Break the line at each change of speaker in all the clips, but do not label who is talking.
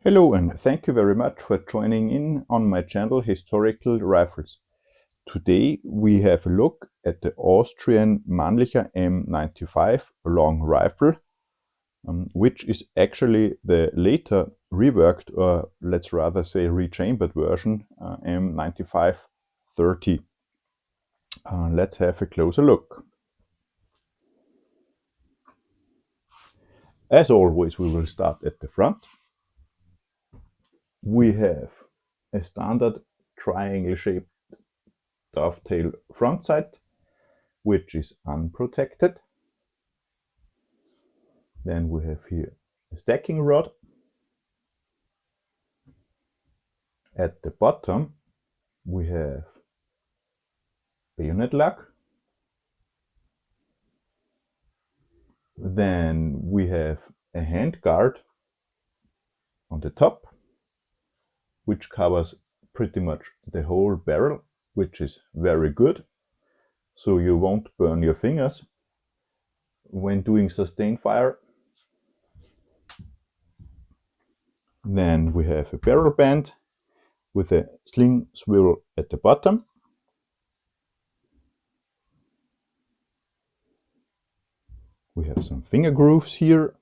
Hello and thank you very much for joining in on my channel Historical Rifles. Today we have a look at the Austrian Mannlicher M95 long rifle, which is actually the later reworked, or let's rather say rechambered version, M95-30. Let's have a closer look. As always, we will start at the front. We have a standard triangle-shaped dovetail front sight, which is unprotected. Then we have here a stacking rod. At the bottom we have bayonet lock. Then we have a hand guard on the top, which covers pretty much the whole barrel, which is very good, so you won't burn your fingers when doing sustained fire. Then we have a barrel band with a sling swivel at the bottom. We have some finger grooves here.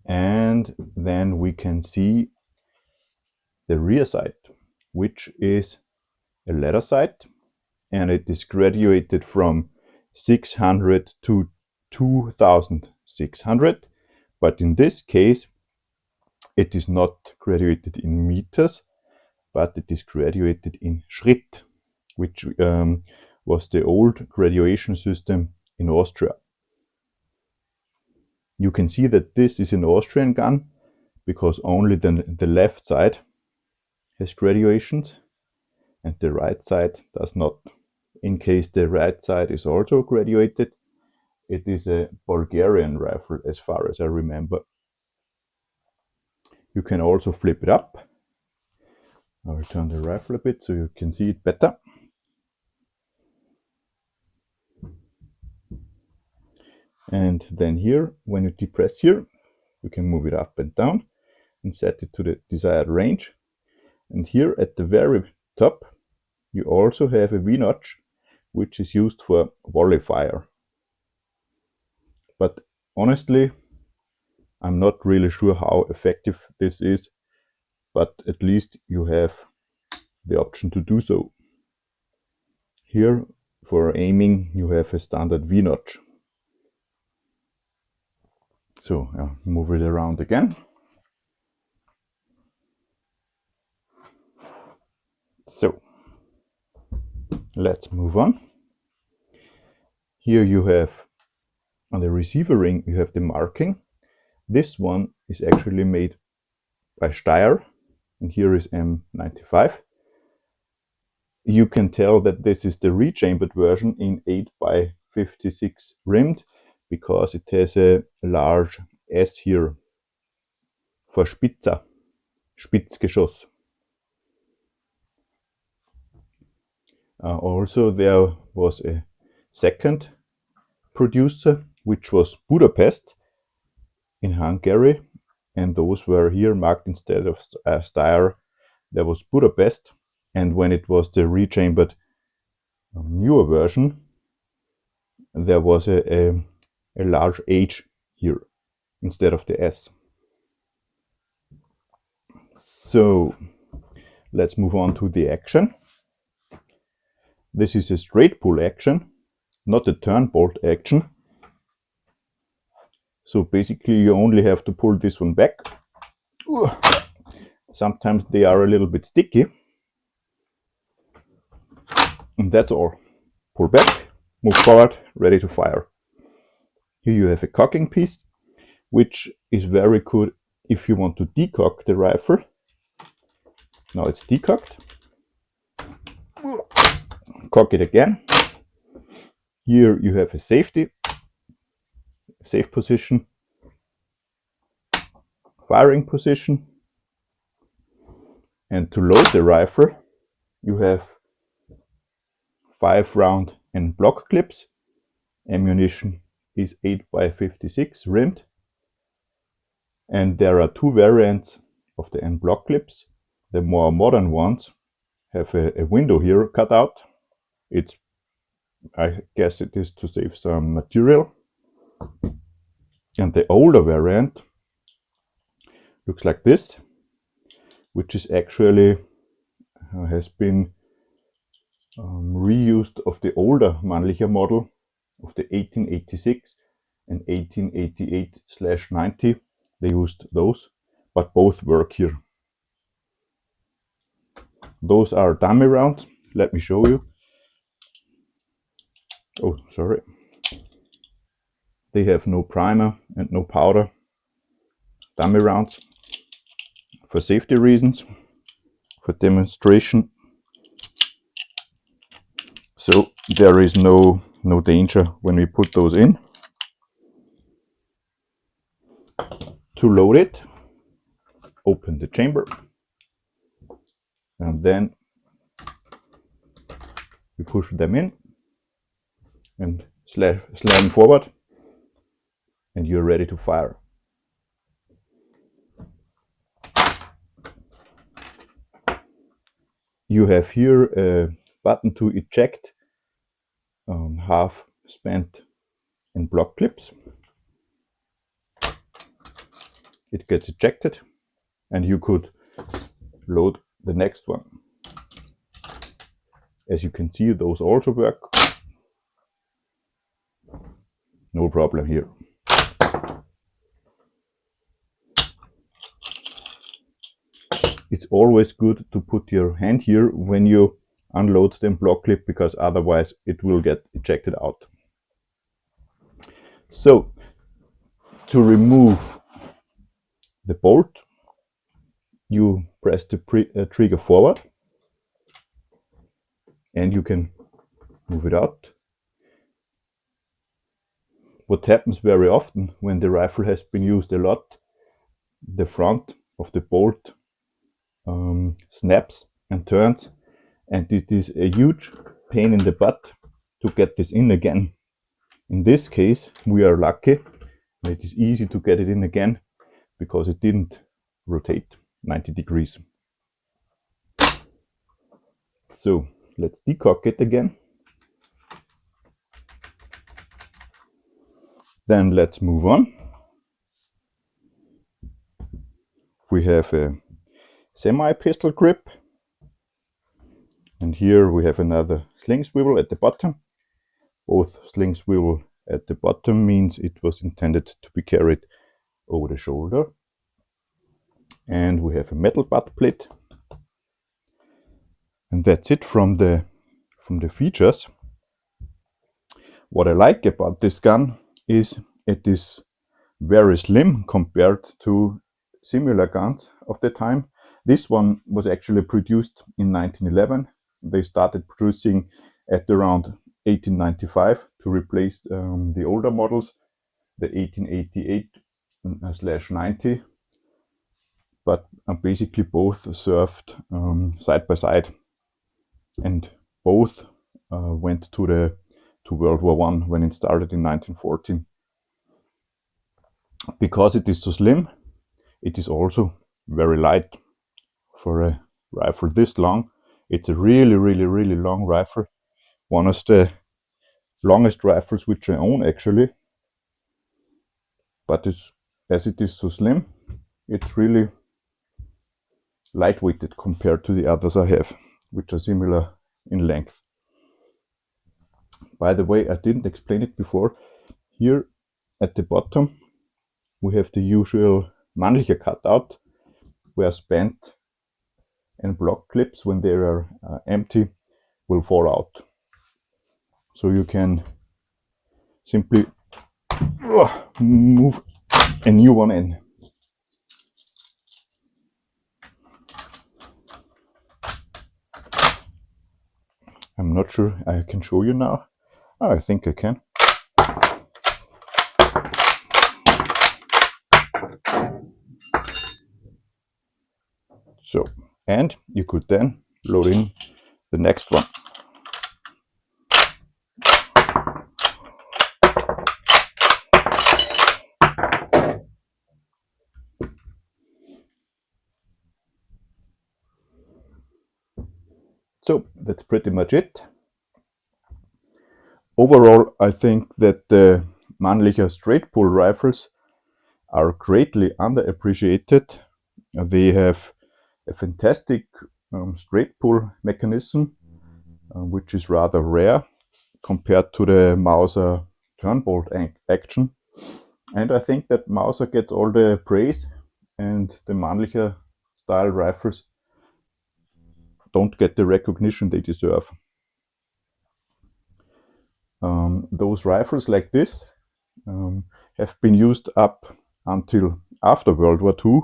And then we can see the rear sight, which is a leather sight, and it is graduated from 600 to 2600. But in this case, it is not graduated in meters, but it is graduated in Schritt, which was the old graduation system in Austria. You can see that this is an Austrian gun because only the left side has graduations and the right side does not. In case the right side is also graduated, it is a Bulgarian rifle as far as I remember. You can also flip it up. I'll turn the rifle a bit so you can see it better. And then here, when you depress here, you can move it up and down and set it to the desired range. And here at the very top, you also have a V-notch, which is used for volley fire. But honestly, I'm not really sure how effective this is, but at least you have the option to do so. Here, for aiming, you have a standard V-notch. So I'll move it around again. So let's move on. Here you have, on the receiver ring, you have the marking. This one is actually made by Steyr, and here is M95. You can tell that this is the rechambered version in 8x56 rimmed, because it has a large S here for Spitzer, Spitzgeschoss. Also there was a second producer, which was Budapest in Hungary, and those were here marked instead of Steyr. There was Budapest, and when it was the rechambered newer version, there was a large H here instead of the S. So let's move on to the action. This is a straight pull action, not a turn bolt action. So basically you only have to pull this one back. Sometimes they are a little bit sticky. And that's all. Pull back, move forward, ready to fire. Here you have a cocking piece, which is very good if you want to decock the rifle. Now it's decocked. Cock it again. Here you have a safe position, firing position. And to load the rifle, you have 5 round and block clips. Ammunition is 8x56 rimmed. And there are two variants of the end block clips. The more modern ones have a window here cut out. I guess it is to save some material. And the older variant looks like this, which is actually has been reused of the older Mannlicher model of the 1886 and 1888/90. They used those, but both work here. Those are dummy rounds. Let me show you. Oh, sorry. They have no primer and no powder. Dummy rounds for safety reasons, for demonstration. So there is no danger when we put those in. To load it, open the chamber, and then you push them in and slam forward, and you're ready to fire. You have here a button to eject half spent end block clips. It gets ejected, and you could load the next one. As you can see, those also work. No problem here. It's always good to put your hand here when you unload the block clip, because otherwise it will get ejected out. So to remove the bolt, you press the trigger forward and you can move it out. What happens very often when the rifle has been used a lot, the front of the bolt snaps and turns, and it is a huge pain in the butt to get this in again. In this case, we are lucky. It is easy to get it in again because it didn't rotate 90 degrees. So let's decock it again. Then let's move on. We have a semi-pistol grip, and here we have another sling swivel at the bottom. Both sling swivel at the bottom means it was intended to be carried over the shoulder. And we have a metal butt plate. And that's it from the features. What I like about this gun is it is very slim compared to similar guns of the time. This one was actually produced in 1911. They started producing at around 1895 to replace the older models, the 1888/90. But basically both served side by side, and both went to World War I when it started in 1914. Because it is so slim, it is also very light for a rifle this long. It's a really long rifle. One of the longest rifles which I own, actually. But as it is so slim, it's really lightweighted compared to the others I have, which are similar in length. By the way, I didn't explain it before. Here at the bottom we have the usual Mannlicher cutout, where spent and block clips, when they are empty, will fall out. So you can simply move a new one in. I'm not sure I can show you now. Oh, I think I can. So, and you could then load in the next one. So that's pretty much it. Overall, I think that the Mannlicher straight pull rifles are greatly underappreciated. They have a fantastic straight pull mechanism, which is rather rare compared to the Mauser turnbolt action. And I think that Mauser gets all the praise and the Mannlicher style rifles don't get the recognition they deserve. Those rifles like this have been used up until after World War II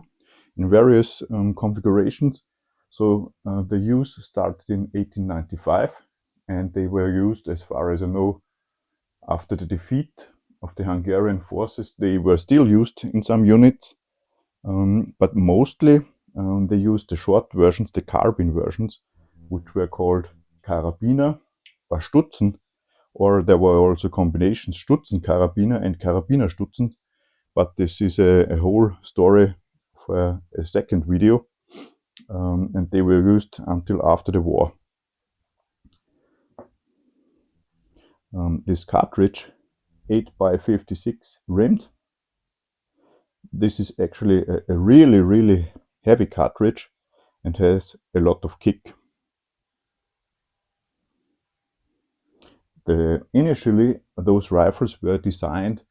in various configurations. So the use started in 1895 and they were used, as far as I know, after the defeat of the Hungarian forces. They were still used in some units, but mostly they used the short versions, the carbine versions, which were called Karabiner or Stutzen, or there were also combinations Stutzen Karabiner and Karabiner Stutzen, but this is a whole story for a second video, and they were used until after the war. This cartridge, 8x56 rimmed, this is actually a really heavy cartridge and has a lot of kick. Initially, those rifles were designed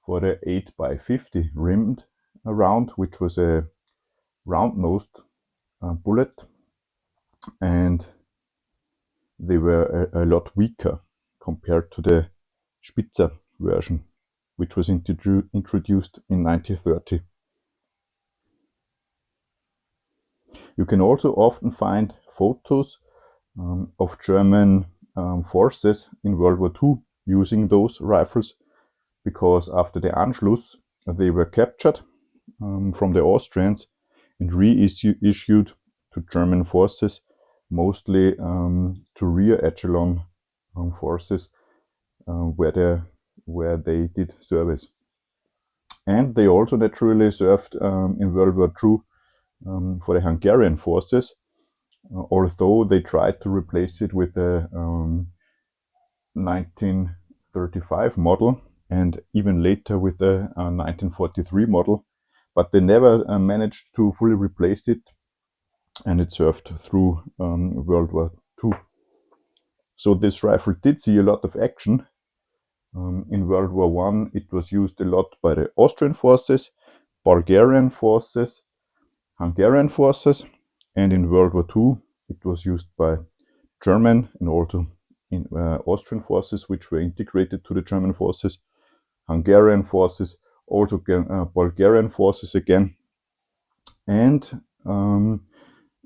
for the 8x50 rimmed round, which was a round-nosed bullet, and they were a lot weaker compared to the Spitzer version, which was introduced in 1930. You can also often find photos of German forces in World War II using those rifles, because after the Anschluss they were captured from the Austrians and reissued to German forces, mostly to rear echelon forces where they did service. And they also naturally served in World War II for the Hungarian forces, although they tried to replace it with the 1935 model and even later with the 1943 model, but they never managed to fully replace it, and it served through World War II. So this rifle did see a lot of action. In World War I, it was used a lot by the Austrian forces, Bulgarian forces, Hungarian forces, and in World War II, it was used by German and also in Austrian forces, which were integrated to the German forces, Hungarian forces, also Bulgarian forces again. And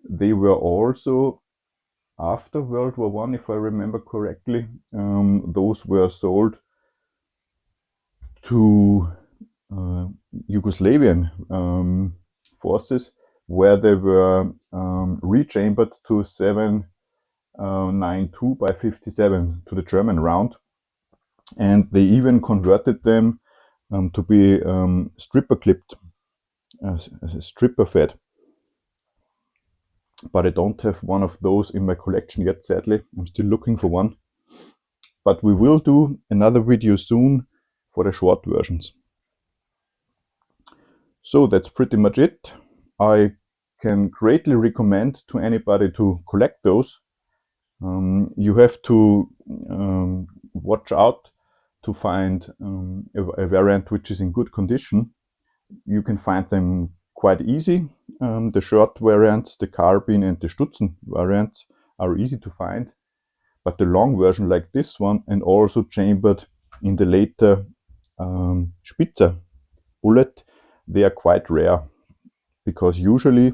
they were also, after World War I, if I remember correctly, those were sold to Yugoslavian forces, where they were rechambered to 7.92 by 57 to the German round, and they even converted them to be stripper clipped, stripper fed. But I don't have one of those in my collection yet, sadly. I'm still looking for one. But we will do another video soon for the short versions. So that's pretty much it. I can greatly recommend to anybody to collect those. You have to watch out to find a variant which is in good condition. You can find them quite easy. The short variants, the carbine and the Stutzen variants are easy to find, but the long version like this one, and also chambered in the later Spitzer bullet, they are quite rare, because usually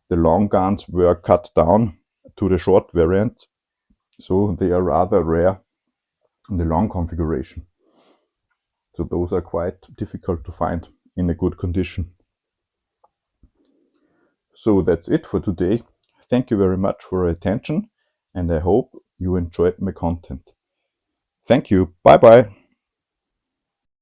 the long guns were cut down to the short variants, so they are rather rare in the long configuration. So those are quite difficult to find in a good condition. So that's it for today. Thank you very much for your attention, and I hope you enjoyed my content. Thank you. Bye bye.